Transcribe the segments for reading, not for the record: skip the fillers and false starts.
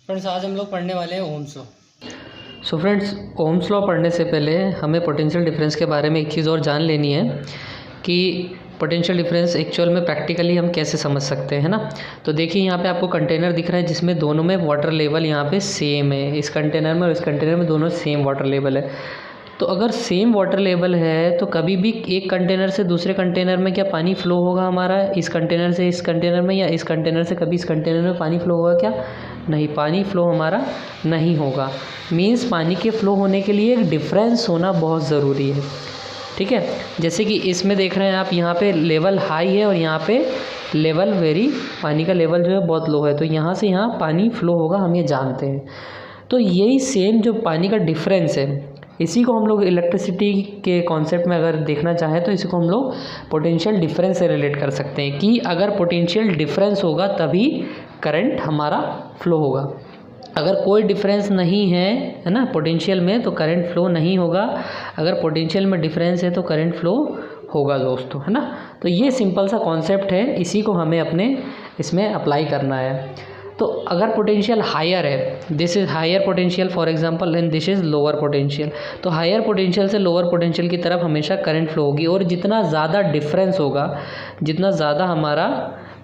Friends आज हम लोग पढ़ने वाले हैं Ohm's law. So friends, Ohm's law पढ़ने से पहले हमें पोटेंशियल डिफरेंस के बारे में एक चीज़ और जान लेनी है कि पोटेंशियल डिफरेंस एक्चुअल में प्रैक्टिकली हम कैसे समझ सकते हैं ना। तो देखिए यहाँ पे आपको कंटेनर दिख रहा है जिसमें दोनों में वाटर लेवल यहाँ पे सेम है। इस कंटेनर में और इस कंटेनर में दोनों सेम वाटर लेवल है। तो अगर सेम वाटर लेवल है तो कभी भी एक कंटेनर से दूसरे कंटेनर में क्या पानी फ़्लो होगा हमारा, इस कंटेनर से इस कंटेनर में, या इस कंटेनर से कभी इस कंटेनर में पानी फ़्लो होगा क्या? नहीं, पानी फ़्लो हमारा नहीं होगा। मीन्स पानी के फ़्लो होने के लिए एक डिफरेंस होना बहुत ज़रूरी है। ठीक है, जैसे कि इसमें देख रहे हैं आप, यहाँ पे लेवल हाई है और यहाँ पे लेवल पानी का लेवल जो है बहुत लो है। तो यहाँ से यहाँ पानी फ़्लो होगा, हम ये जानते हैं। तो यही सेम जो पानी का डिफरेंस है, इसी को हम लोग इलेक्ट्रिसिटी के कॉन्सेप्ट में अगर देखना चाहें तो इसी को हम लोग पोटेंशियल डिफरेंस से रिलेट कर सकते हैं कि अगर पोटेंशियल डिफरेंस होगा तभी करंट हमारा फ्लो होगा। अगर कोई डिफरेंस नहीं है ना पोटेंशियल में, तो करंट फ्लो नहीं होगा। अगर पोटेंशियल में डिफरेंस है तो करंट फ्लो होगा दोस्तों, है ना। तो ये सिंपल सा कॉन्सेप्ट है, इसी को हमें अपने इसमें अप्लाई करना है। तो अगर पोटेंशियल हायर है, this is higher potential for example and this is lower potential, तो हायर पोटेंशियल से लोअर पोटेंशियल की तरफ हमेशा करंट फ्लो होगी। और जितना ज़्यादा डिफरेंस होगा, जितना ज़्यादा हमारा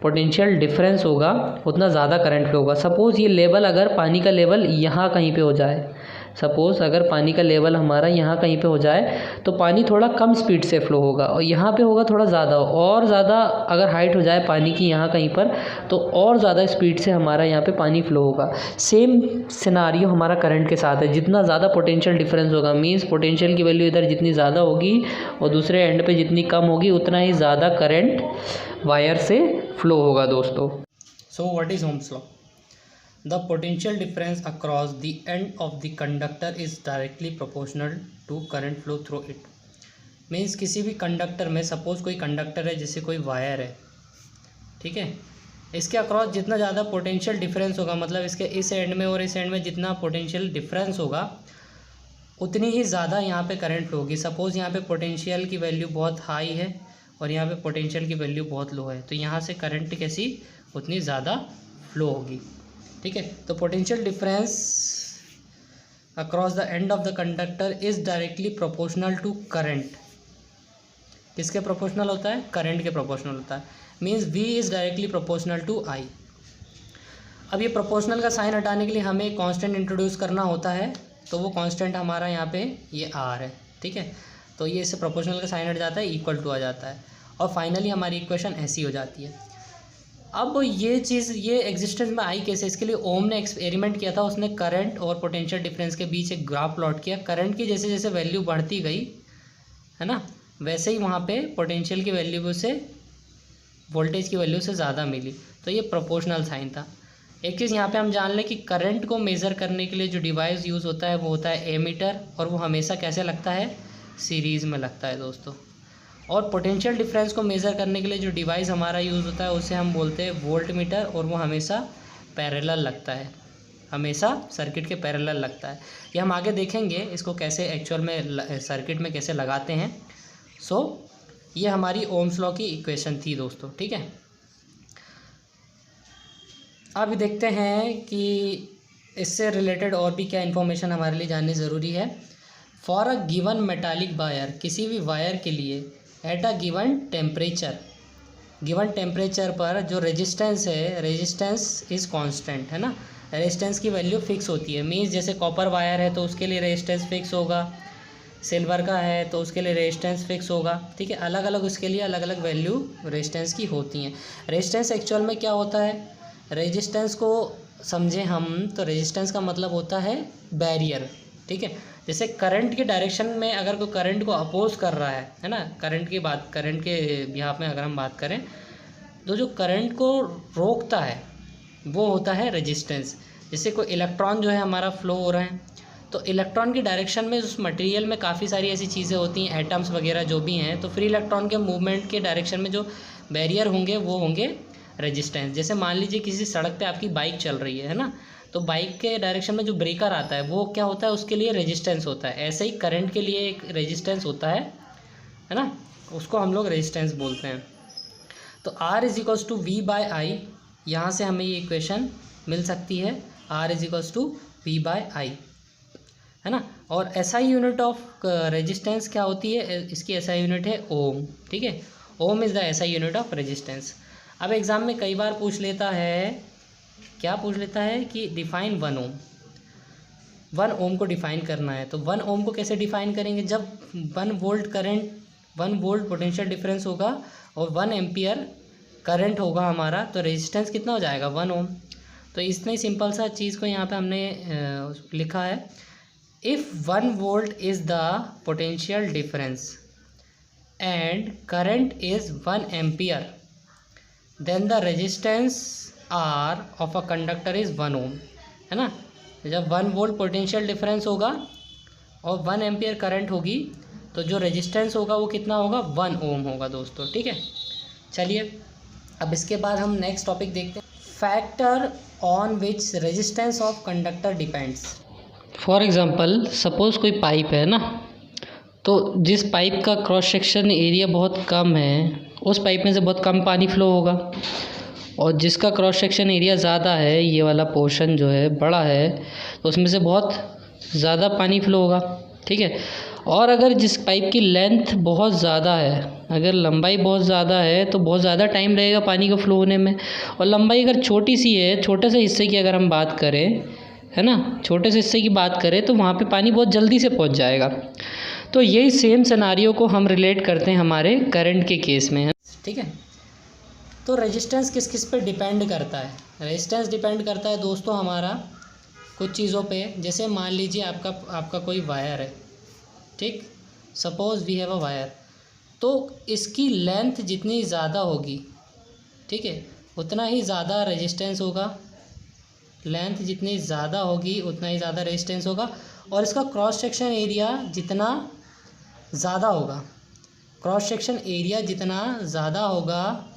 पोटेंशियल डिफरेंस होगा, उतना ज़्यादा करंट फ्लो होगा। सपोज़ ये लेवल, अगर पानी का लेवल यहाँ कहीं पे हो जाए, सपोज़ अगर पानी का लेवल हमारा यहाँ कहीं पे हो जाए तो पानी थोड़ा कम स्पीड से फ़्लो होगा और यहाँ पे होगा थोड़ा ज़्यादा। और ज़्यादा अगर हाइट हो जाए पानी की यहाँ कहीं पर, तो और ज़्यादा स्पीड से हमारा यहाँ पे पानी फ़्लो होगा। सेम सिनारियो हमारा करंट के साथ है। जितना ज़्यादा पोटेंशियल डिफरेंस होगा, मीन्स पोटेंशियल की वैल्यू इधर जितनी ज़्यादा होगी और दूसरे एंड पे जितनी कम होगी, उतना ही ज़्यादा करंट वायर से फ़्लो होगा दोस्तों। So what is Ohm's law? The potential difference across the end of the conductor is directly proportional to current flow through it. Means किसी भी कंडक्टर में, सपोज कोई कंडक्टर है जैसे कोई वायर है, ठीक है, इसके अक्रॉस जितना ज़्यादा पोटेंशियल डिफरेंस होगा, मतलब इसके इस एंड में और इस एंड में जितना पोटेंशियल डिफरेंस होगा, उतनी ही ज़्यादा यहाँ पे करंट फ्लो होगी। सपोज़ यहाँ पे पोटेंशियल की वैल्यू बहुत हाई है और यहाँ पे पोटेंशियल की वैल्यू बहुत लो है, तो यहाँ से करंट कैसी, उतनी ज़्यादा फ्लो होगी। ठीक है, तो potential difference across the end of the conductor is directly proportional to current. किसके प्रोपोर्शनल होता है? करंट के प्रोपोर्शनल होता है। Means V is directly proportional to I। अब ये प्रोपोर्शनल का साइन हटाने के लिए हमें एक कांस्टेंट इंट्रोड्यूस करना होता है, तो वो कांस्टेंट हमारा यहाँ पे ये R है। ठीक है, तो ये इससे प्रोपोर्शनल का साइन हट जाता है, इक्वल टू आ जाता है और फाइनली हमारी इक्वेशन ऐसी हो जाती है। अब ये चीज़, ये एग्जिस्टेंस में आई कैसे? इसके लिए ओम ने एक्सपेरिमेंट किया था। उसने करंट और पोटेंशियल डिफरेंस के बीच एक ग्राफ प्लॉट किया। करंट की जैसे जैसे वैल्यू बढ़ती गई, है ना, वैसे ही वहाँ पे पोटेंशियल की वैल्यू से वोल्टेज की वैल्यू से ज़्यादा मिली, तो ये प्रोपोर्शनल साइन था। एक चीज़ यहाँ पे हम जान लें कि करंट को मेज़र करने के लिए जो डिवाइस यूज़ होता है वो होता है एमीटर, और वो हमेशा कैसे लगता है? सीरीज़ में लगता है दोस्तों। और पोटेंशियल डिफरेंस को मेज़र करने के लिए जो डिवाइस हमारा यूज़ होता है उसे हम बोलते हैं वोल्ट मीटर, और वो हमेशा पैरेलल लगता है, हमेशा सर्किट के पैरेलल लगता है। ये हम आगे देखेंगे इसको कैसे एक्चुअल में सर्किट में कैसे लगाते हैं। सो ये हमारी ओम्स लॉ की इक्वेशन थी दोस्तों। ठीक है, अब देखते हैं कि इससे रिलेटेड और भी क्या इन्फॉर्मेशन हमारे लिए जाननी ज़रूरी है। For a given metallic wire, किसी भी वायर के लिए at a given temperature, given temperature पर जो रेजिस्टेंस है, रेजिस्टेंस इज़ कांस्टेंट, है ना, रेजिस्टेंस की वैल्यू फिक्स होती है। मीन्स जैसे कॉपर वायर है तो उसके लिए रेजिस्टेंस फिक्स होगा, सिल्वर का है तो उसके लिए रेजिस्टेंस फिक्स होगा। ठीक है, अलग अलग उसके लिए अलग अलग वैल्यू रेजिस्टेंस की होती हैं। रेजिस्टेंस एक्चुअल में क्या होता है? रेजिस्टेंस को समझें हम तो रेजिस्टेंस का मतलब होता है बैरियर। ठीक है, जैसे करंट के डायरेक्शन में अगर कोई करंट को अपोज कर रहा है ना, करंट के यहाँ में अगर हम बात करें तो जो करंट को रोकता है वो होता है रेजिस्टेंस। जैसे कोई इलेक्ट्रॉन जो है हमारा फ्लो हो रहा है, तो इलेक्ट्रॉन की डायरेक्शन में उस मटेरियल में काफ़ी सारी ऐसी चीज़ें होती हैं, एटम्स वगैरह जो भी हैं, तो फ्री इलेक्ट्रॉन के मूवमेंट के डायरेक्शन में जो बैरियर होंगे वो होंगे रेजिस्टेंस। जैसे मान लीजिए किसी सड़क पे आपकी बाइक चल रही है ना, तो बाइक के डायरेक्शन में जो ब्रेकर आता है वो क्या होता है? उसके लिए रेजिस्टेंस होता है। ऐसे ही करंट के लिए एक रेजिस्टेंस होता है ना, उसको हम लोग रेजिस्टेंस बोलते हैं। तो R is equals to V by I, यहाँ से हमें ये इक्वेशन मिल सकती है। R is equals to V by I, है ना। और एसआई यूनिट ऑफ रेजिस्टेंस क्या होती है, इसकी एसआई यूनिट है ओम, ठीक है। Ohm is the SI unit of resistance. अब एग्ज़ाम में कई बार पूछ लेता है, क्या पूछ लेता है कि डिफाइन 1 ओम। 1 ओम को डिफाइन करना है, तो 1 ओम को कैसे डिफाइन करेंगे, जब 1 volt current, 1 volt potential difference होगा और 1 एम्पियर करंट होगा हमारा, तो रेजिस्टेंस कितना हो जाएगा 1 ओम। तो इतनी सिंपल सा चीज़ को यहाँ पे हमने लिखा है, if 1 volt is the potential difference and current is 1 ampere, then the resistance R of a conductor is 1 ohm, है ना। जब 1 वोल्ट पोटेंशियल डिफरेंस होगा और 1 एम्पियर करंट होगी, तो जो रेजिस्टेंस होगा वो कितना होगा 1 ओम होगा दोस्तों, ठीक है। चलिए अब इसके बाद हम नेक्स्ट टॉपिक देखते हैं, factor on which resistance of conductor depends. For example suppose कोई पाइप है ना, तो जिस पाइप का क्रॉस सेक्शन एरिया बहुत कम है, उस पाइप में से बहुत कम पानी फ्लो होगा, और जिसका क्रॉस सेक्शन एरिया ज़्यादा है, ये वाला पोर्शन जो है बड़ा है, तो उसमें से बहुत ज़्यादा पानी फ्लो होगा, ठीक है। और अगर जिस पाइप की लेंथ बहुत ज़्यादा है, अगर लंबाई बहुत ज़्यादा है, तो बहुत ज़्यादा टाइम लगेगा पानी का फ्लो होने में। और लंबाई अगर छोटी सी है, छोटे से हिस्से की अगर हम बात करें, है ना, छोटे से हिस्से की बात करें, तो वहाँ पे पानी बहुत जल्दी से पहुँच जाएगा। तो यही सेम सिनारियो को हम रिलेट करते हैं हमारे करंट के केस में, है, ठीक है। तो रेजिस्टेंस किस किस पे डिपेंड करता है, रेजिस्टेंस डिपेंड करता है दोस्तों हमारा कुछ चीज़ों पे। जैसे मान लीजिए आपका कोई वायर है, ठीक, suppose we have a wire, तो इसकी लेंथ जितनी ज़्यादा होगी, ठीक है, उतना ही ज़्यादा रेजिस्टेंस होगा, लेंथ जितनी ज़्यादा होगी उतना ही ज़्यादा रेजिस्टेंस होगा। और इसका क्रॉस सेक्शन एरिया जितना ज़्यादा होगा, क्रॉस सेक्शन एरिया जितना ज़्यादा होगा,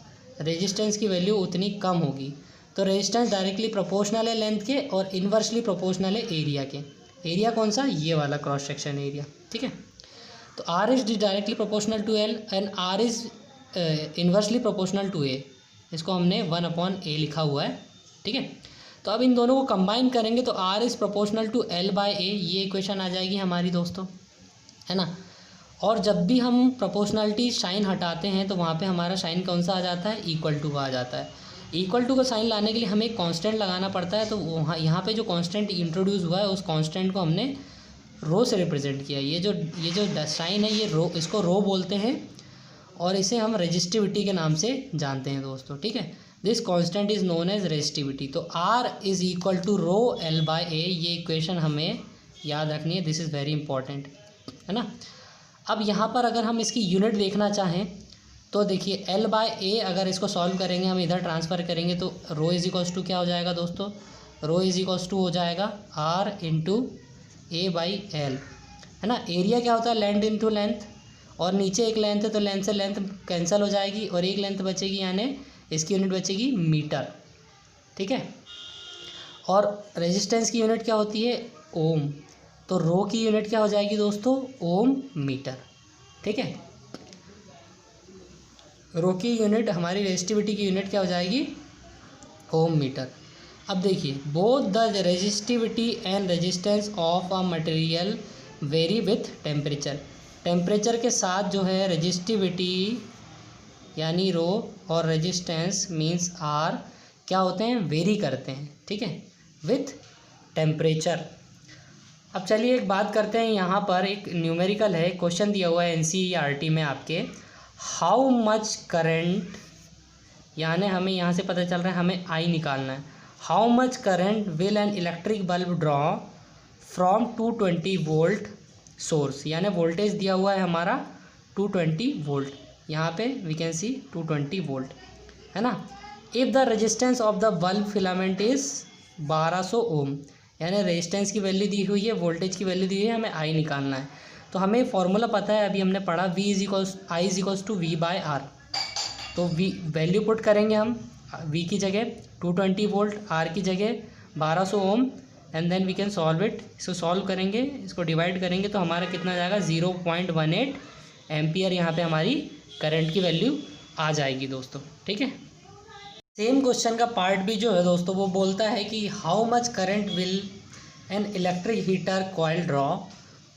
रेजिस्टेंस की वैल्यू उतनी कम होगी। तो रेजिस्टेंस डायरेक्टली प्रोपोर्शनल है लेंथ के और इन्वर्सली प्रोपोर्शनल है एरिया के। एरिया कौन सा, ये वाला क्रॉस सेक्शन एरिया, ठीक है। तो R is directly proportional to L and R is inversely proportional to A. इसको हमने 1/a लिखा हुआ है, ठीक है। तो अब इन दोनों को कंबाइन करेंगे तो R is proportional to L by A, ये इक्वेशन आ जाएगी हमारी दोस्तों, है ना। और जब भी हम प्रोपोर्शनलिटी साइन हटाते हैं तो वहाँ पे हमारा साइन कौन सा आ जाता है, इक्वल टू का आ जाता है। इक्वल टू का साइन लाने के लिए हमें एक कांस्टेंट लगाना पड़ता है, तो वहाँ यहाँ पे जो कांस्टेंट इंट्रोड्यूस हुआ है उस कांस्टेंट को हमने रो से रिप्रेजेंट किया। ये जो साइन है ये रो, इसको रो बोलते हैं और इसे हम रेजिस्टिविटी के नाम से जानते हैं दोस्तों, ठीक है। This constant is known as resistivity. तो R is equal to rho L by A, ये इक्वेशन हमें याद रखनी है, दिस इज़ वेरी इंपॉर्टेंट, है ना। अब यहाँ पर अगर हम इसकी यूनिट देखना चाहें तो देखिए एल बाय ए, अगर इसको सॉल्व करेंगे हम इधर ट्रांसफ़र करेंगे तो रो इज़ इक्वल्स टू क्या हो जाएगा दोस्तों, रो इज़ इक्वल्स टू हो जाएगा R into A by L, है ना। एरिया क्या होता है, लेंथ इंटू लेंथ, और नीचे एक लेंथ है तो लेंथ से लेंथ कैंसिल हो जाएगी और एक लेंथ बचेगी, यानी इसकी यूनिट बचेगी मीटर, ठीक है। और रेजिस्टेंस की यूनिट क्या होती है, ओम, तो रो की यूनिट क्या हो जाएगी दोस्तों, ओम मीटर, ठीक है। रो की यूनिट, हमारी रेजिस्टिविटी की यूनिट क्या हो जाएगी, ओम मीटर। अब देखिए, both the resistivity and resistance of a material very with temperature. Temperature के साथ जो है रेजिस्टिविटी यानी रो और रेजिस्टेंस मींस आर क्या होते हैं, वेरी करते हैं, ठीक है, विथ टेम्परेचर। अब चलिए एक बात करते हैं, यहाँ पर एक न्यूमेरिकल है, क्वेश्चन दिया हुआ है NCERT में आपके, हाउ मच करंट, यानी हमें यहाँ से पता चल रहा है हमें आई निकालना है, how much current will an electric bulb draw from 220 volt source, यानी वोल्टेज दिया हुआ है हमारा 220 वोल्ट, यहाँ पे वी कैन सी 220 वोल्ट, है ना। If the resistance of the bulb filament is 1200 ओम, यानी रेजिस्टेंस की वैल्यू दी हुई है, वोल्टेज की वैल्यू दी हुई है, हमें आई निकालना है। तो हमें फॉर्मूला पता है, अभी हमने पढ़ा, I is equals to V by R. तो V वैल्यू पुट करेंगे हम, V की जगह 220 वोल्ट, R की जगह 1200 ohm, and then we can solve it. इसको सॉल्व करेंगे, इसको डिवाइड करेंगे तो हमारा कितना जाएगा, 0.18 एम्पियर यहाँ पे हमारी करंट की वैल्यू आ जाएगी दोस्तों, ठीक है। सेम क्वेश्चन का पार्ट भी जो है दोस्तों वो बोलता है कि how much current will an electric heater coil draw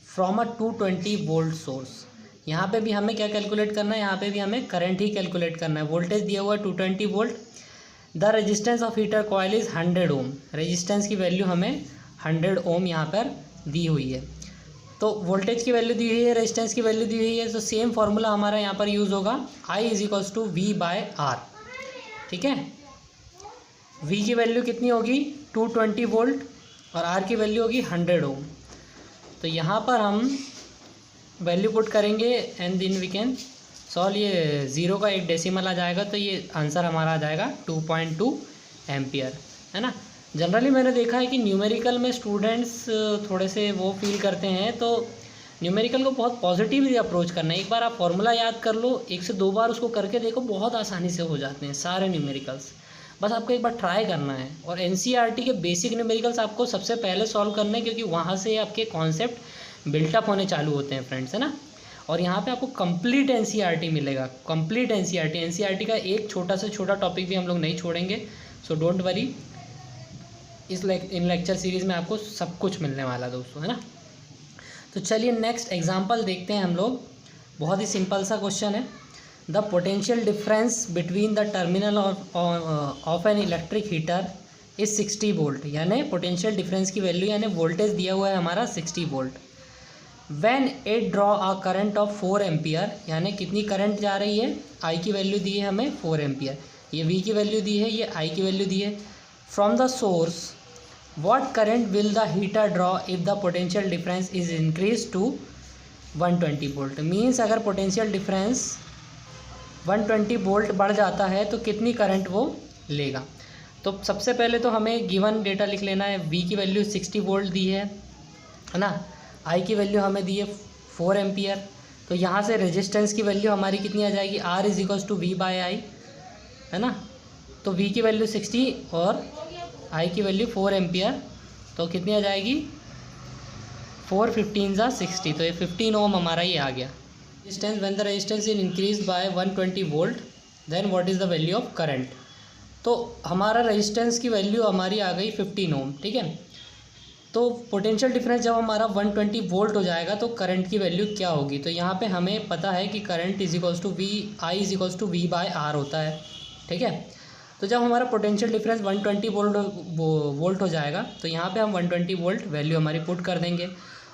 from a 220 volt source. यहाँ पे भी हमें क्या कैलकुलेट करना है, यहाँ पे भी हमें करंट ही कैलकुलेट करना है। वोल्टेज दिया हुआ है 220 volt. The resistance of heater coil is 100 ohm. Resistance की वैल्यू हमें 100 ओम यहाँ पर दी हुई है। तो वोल्टेज की वैल्यू दी हुई है, रेजिस्टेंस की वैल्यू दी हुई है, तो सेम फार्मूला हमारा यहाँ पर यूज़ होगा I = V/R। ठीक है, V की वैल्यू कितनी होगी 220 वोल्ट और R की वैल्यू होगी 100 ओम। तो यहाँ पर हम वैल्यू पुट करेंगे and then we can solve. ये 0 का एक डेसिमल आ जाएगा तो ये आंसर हमारा आ जाएगा 2.2 एम्पियर, है ना। जनरली मैंने देखा है कि न्यूमेरिकल में स्टूडेंट्स थोड़े से वो फील करते हैं, तो न्यूमेरिकल को बहुत पॉजिटिवली अप्रोच करना है। एक बार आप फॉर्मूला याद कर लो, 1 से 2 बार उसको करके देखो, बहुत आसानी से हो जाते हैं सारे न्यूमेरिकल्स। बस आपको एक बार ट्राई करना है। और एनसीईआरटी के बेसिक न्यूमेरिकल्स आपको सबसे पहले सॉल्व करने हैं, क्योंकि वहाँ से आपके कॉन्सेप्ट बिल्टअप होने चालू होते हैं फ्रेंड्स, है ना। और यहाँ पे आपको कंप्लीट एनसीईआरटी मिलेगा, कंप्लीट एनसीईआरटी का एक छोटा से छोटा टॉपिक भी हम लोग नहीं छोड़ेंगे। So don't worry, in lecture series में आपको सब कुछ मिलने वाला दोस्तों, है ना। तो चलिए नेक्स्ट एग्जांपल देखते हैं हम लोग। बहुत ही सिंपल सा क्वेश्चन है। The potential difference between the terminal of an electric heater is 60 volt. यानी पोटेंशियल डिफरेंस की वैल्यू यानी वोल्टेज दिया हुआ है हमारा 60 volt. When it draw a current of 4 ampere, यानी कितनी करंट जा रही है, आई की वैल्यू दी है हमें 4 एम्पियर, ये वी की वैल्यू दी है, ये आई की वैल्यू दी है। From the source what current will the heater draw if the potential difference is increase to 120 volt. Means अगर पोटेंशियल डिफरेंस 120 वोल्ट बढ़ जाता है तो कितनी करंट वो लेगा। तो सबसे पहले तो हमें गिवन डेटा लिख लेना है। वी की वैल्यू 60 वोल्ट दी है ना। आई की वैल्यू हमें दी है 4 एम्पियर। तो यहाँ से रेजिस्टेंस की वैल्यू हमारी कितनी आ जाएगी, R = V/I, है ना। तो V की वैल्यू 60 और I की वैल्यू 4 एम्पियर, तो कितनी आ जाएगी 4 15 = 60, तो ये 15 ओम हमारा ये आ गया। Resistance, when the resistance is increase by 120 volt then what is the value of current. तो हमारा रेजिस्टेंस की वैल्यू हमारी आ गई 15 ओम, ठीक है। तो पोटेंशियल डिफरेंस जब हमारा 120 वोल्ट हो जाएगा तो करंट की वैल्यू क्या होगी। तो यहाँ पे हमें पता है कि करंट I = V/R होता है, ठीक है। तो जब हमारा पोटेंशियल डिफरेंस 120 वोल्ट हो जाएगा तो यहाँ पे हम 120 वोल्ट वैल्यू हमारी पुट कर देंगे।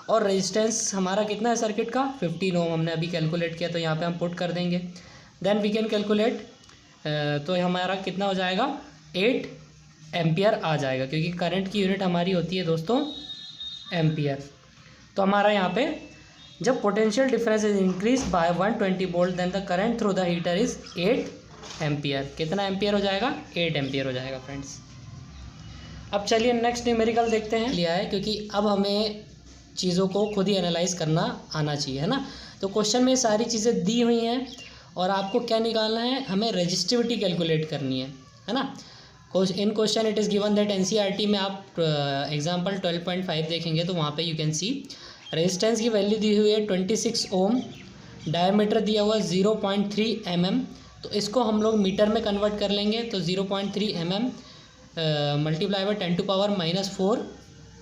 और रेजिस्टेंस हमारा कितना है सर्किट का 15 ओम हमने अभी कैलकुलेट किया, तो यहाँ पे हम पुट कर देंगे। देन वी कैन कैलकुलेट, तो हमारा कितना हो जाएगा 8 एम्पियर आ जाएगा, क्योंकि करंट की यूनिट हमारी होती है दोस्तों एम्पियर। तो हमारा यहाँ पे जब potential difference is increase by 120 volt then the current through the heater is 8 ampere. कितना एम्पियर हो जाएगा 8 एम्पियर हो जाएगा फ्रेंड्स। अब चलिए नेक्स्ट न्यूमेरिकल देखते हैं लिया है, क्योंकि अब हमें चीज़ों को खुद ही एनालाइज करना आना चाहिए, है ना। तो क्वेश्चन में सारी चीज़ें दी हुई हैं और आपको क्या निकालना है, हमें रेजिस्टिविटी कैलकुलेट करनी है ना। In question it is given that NCERT में आप एग्जांपल 12.5 देखेंगे तो वहाँ पे यू कैन सी रेजिस्टेंस की वैल्यू दी हुई है 26 ओम, डायमीटर दिया हुआ 0.3 mm। तो इसको हम लोग मीटर में कन्वर्ट कर लेंगे, तो 0.3 mm मल्टीप्लाई बाय 10⁻⁻4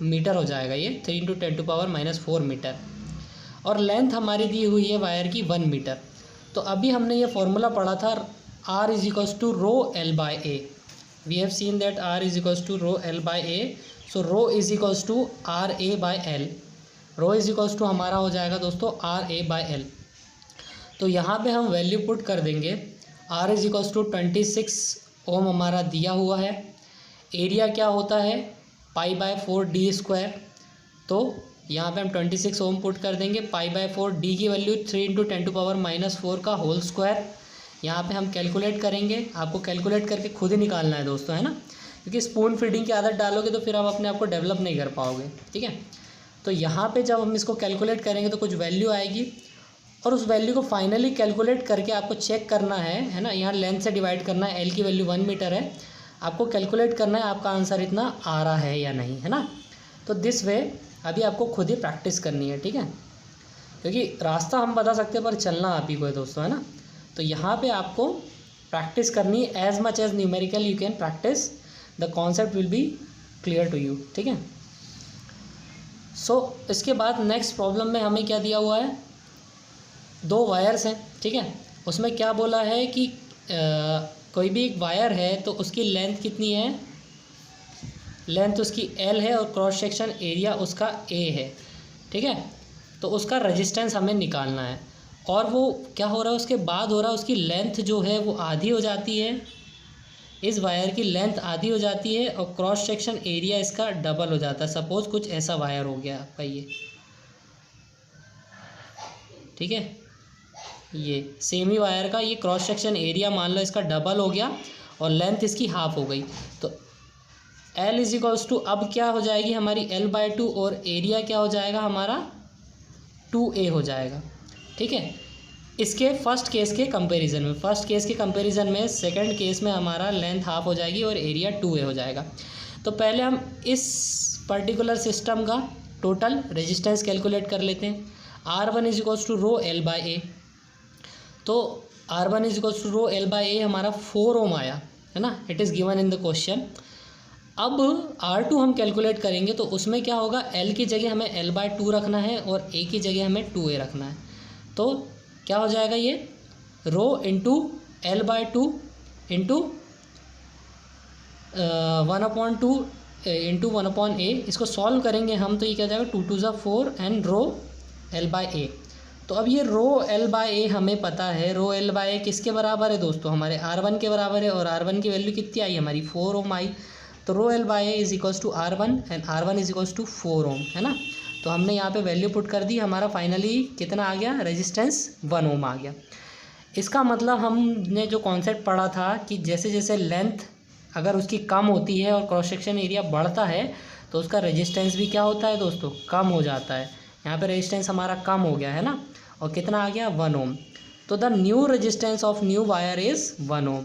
मीटर हो जाएगा, ये 3 × 10⁻⁻4 मीटर। और लेंथ हमारी दी हुई है वायर की 1 मीटर। तो अभी हमने ये फॉर्मूला पढ़ा था R = ρl/A। We have seen that R = ρl/A। So ρ = RA/L। ρ हमारा हो जाएगा दोस्तों RA/L। तो यहाँ पे हम वैल्यू पुट कर देंगे। R = 26 ओम हमारा दिया हुआ है। एरिया क्या होता है π/4d²। तो यहाँ पे हम 26 ओम पुट कर देंगे। π/4 d की वैल्यू 3 × 10⁻⁻4 का होल स्क्वायर। यहाँ पे हम कैलकुलेट करेंगे, आपको कैलकुलेट करके खुद ही निकालना है दोस्तों, है ना, क्योंकि स्पून फीडिंग की आदत डालोगे तो फिर आप अपने आप को डेवलप नहीं कर पाओगे, ठीक है। तो यहाँ पे जब हम इसको कैलकुलेट करेंगे तो कुछ वैल्यू आएगी और उस वैल्यू को फाइनली कैलकुलेट करके आपको चेक करना है ना। यहाँ लेंथ से डिवाइड करना है, एल की वैल्यू 1 मीटर है, आपको कैलकुलेट करना है आपका आंसर इतना आ रहा है या नहीं, है ना। तो दिस वे अभी आपको खुद ही प्रैक्टिस करनी है, ठीक है, क्योंकि रास्ता हम बता सकते हैं पर चलना आप ही को है दोस्तों, है ना। तो यहाँ पे आपको प्रैक्टिस करनी है, as much as numerical you can practice, the concept will be clear to you, ठीक है। सो इसके बाद नेक्स्ट प्रॉब्लम में हमें क्या दिया हुआ है, 2 वायर्स हैं, ठीक है। उसमें क्या बोला है कि कोई भी एक वायर है तो उसकी लेंथ कितनी है, लेंथ उसकी L है और क्रॉस सेक्शन एरिया उसका A है, ठीक है। तो उसका रेजिस्टेंस हमें निकालना है, और वो क्या हो रहा है उसके बाद हो रहा है, उसकी लेंथ जो है वो आधी हो जाती है, इस वायर की लेंथ आधी हो जाती है और क्रॉस सेक्शन एरिया इसका डबल हो जाता है। सपोज़ कुछ ऐसा वायर हो गया आपका ये, ठीक है, ये सेम ही वायर का ये क्रॉस सेक्शन एरिया मान लो इसका डबल हो गया और लेंथ इसकी हाफ हो गई, तो L इज इक्वल्स टू, अब क्या हो जाएगी हमारी L/2 और एरिया क्या हो जाएगा हमारा 2A हो जाएगा, ठीक है। इसके फर्स्ट केस के कंपैरिजन में, फर्स्ट केस के कंपैरिजन में सेकंड केस में हमारा लेंथ हाफ हो जाएगी और एरिया 2A हो जाएगा। तो पहले हम इस पर्टिकुलर सिस्टम का टोटल रेजिस्टेंस कैलकुलेट कर लेते हैं। R1 is equals to row L/A, तो R1 is equals to row L/A हमारा 4 ओम आया है ना, it is given in the question. अब R2 हम कैलकुलेट करेंगे तो उसमें क्या होगा, L की जगह हमें L/2 रखना है और A की जगह हमें 2A रखना है। तो क्या हो जाएगा, ये rho into L/2 into 1/2 into 1/A, इसको सॉल्व करेंगे हम तो ये क्या जाएगा 2 2 4 एंड रो L/A। तो अब ये रो L/A हमें पता है, रो L/A किसके बराबर है दोस्तों, हमारे R1 के बराबर है, और R1 की वैल्यू कितनी आई हमारी 4 ओम आई। तो rho L/A is equals to R1 and R1 is equals to 4 ohm, है ना। तो हमने यहाँ पे वैल्यू पुट कर दी, हमारा फाइनली कितना आ गया, रेजिस्टेंस 1 ओम आ गया। इसका मतलब हमने जो कॉन्सेप्ट पढ़ा था कि जैसे जैसे लेंथ अगर उसकी कम होती है और क्रॉस सेक्शन एरिया बढ़ता है तो उसका रेजिस्टेंस भी क्या होता है दोस्तों, कम हो जाता है। यहाँ पे रेजिस्टेंस हमारा कम हो गया है ना, और कितना आ गया 1 ओम। तो the new resistance of new wire is 1 Om.